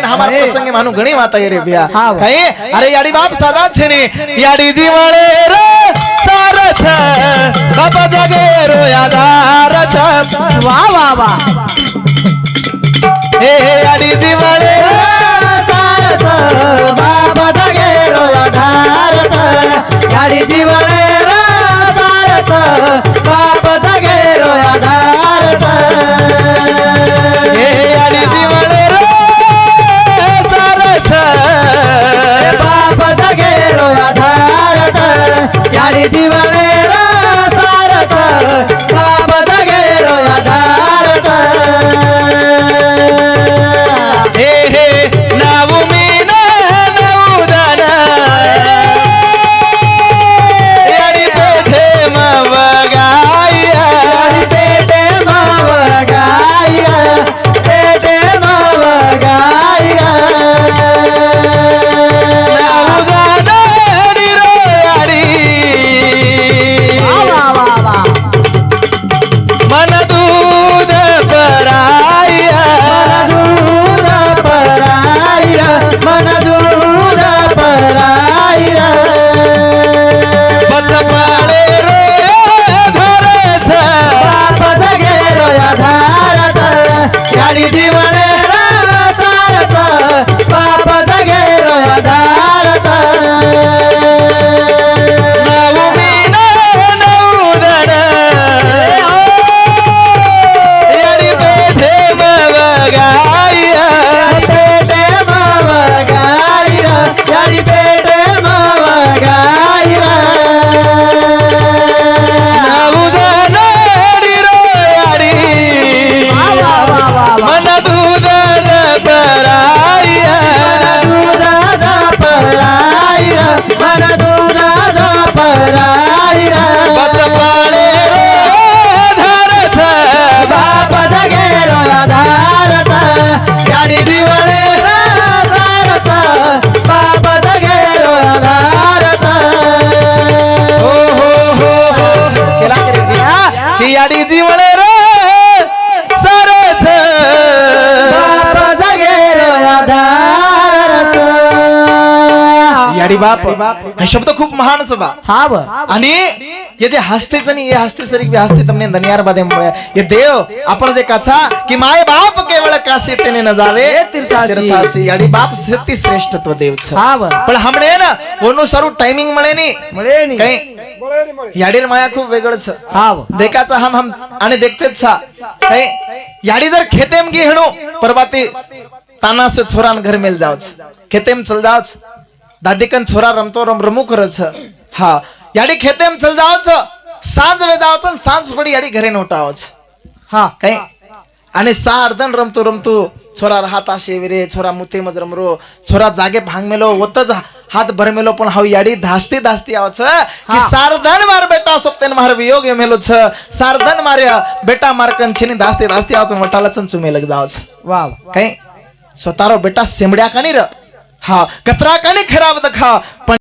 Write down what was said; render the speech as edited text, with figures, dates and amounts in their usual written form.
ને हमार प्रसंगे मानु घणी वात रे भैया कई अरे याडी बाप सादा छे ने याडी जी मळे रे सारथ बाप जगे रो आधार छ वाह वाह वाह हे याडी जी मळे सारथ बाप जगे रो आधार छ याडी जी मळे रे सारथ बाप जगे रो आधार छ हे याडी जी मळे रे सारथ बाप जगे रो आधार छ याडी जी मळे रे सारथ बाप जगे रो आधार छ हे हे नावु मीना नवदान याडी पेठे मवगाया पेटे मावगाया पेटे मावगाया नवदान रो याडी वाह वाह वाह मन दूध पराया दूध पराया मन दूध पराया बच पाळे रो धरथ बाप जगे रो आधारत याडी जीवने रातारत बाप जगे रो आधारत नावु मीना नवदान याडी पेठे मवगाया पेटे मावगाया याडी पेटे मावगाया नवदान रो याडी वाह वाह वाह मन दूधन पराया दूध पराया मन दूध पराया बच पाळे रो धरथ बाप जगे रो आधारत याडी जीवने रातारत बाप जगे रो आधारत हो हो हो हो केला करे बिया की याडी जीवळे रे सरथ बाप जगे रो आधारत याडी बाप हा शब्द खूप महान बा हा ब आणि हे जे हस्तेच आणि हे हस्ते सरी बी हस्ते तमने धन्यार बादे हे देव आपण जे कसा की माय बाप केवळ काशी तेने न जावे तीर्थासी याडी बाप सती श्रेष्ठत्व देव छ हा ब पण हमने ना ओनु सारू टाइमिंग मळे नी मळे नी काही याडीर माया खूप वेगळं छ हा ब देखाचा हम आणि देखतेच छा काही याडी जर खेतेम गी हेणो परबाती ताना से छोरान घर मेल जावच खेतेम चल जावच दादीकन छोरा रमतो रमू करच हा याडी खेतेम चल जावच सांज वे जावच सांज पडी याडी घरे नोटावच हा काही आणि सार्धन रमतो रमतो छोरा हाता शेविरे छोरा मुते मज रमरो छोरा जागे भांग मेलो वतच हात भर मेलो पण हाव याडी धास्ती धास्ती आवच की सार्धन मार बेटा सोपतेन मार वियोग मेलो छ सार्धन मार्या बेटा मारकन छिनी धास्ती धास्ती आवच मटाला चंचू मेलक जावच वाह काही स्वतारो बेटा सेमड्या कानी र हा कतरा कानी खराब दखा पण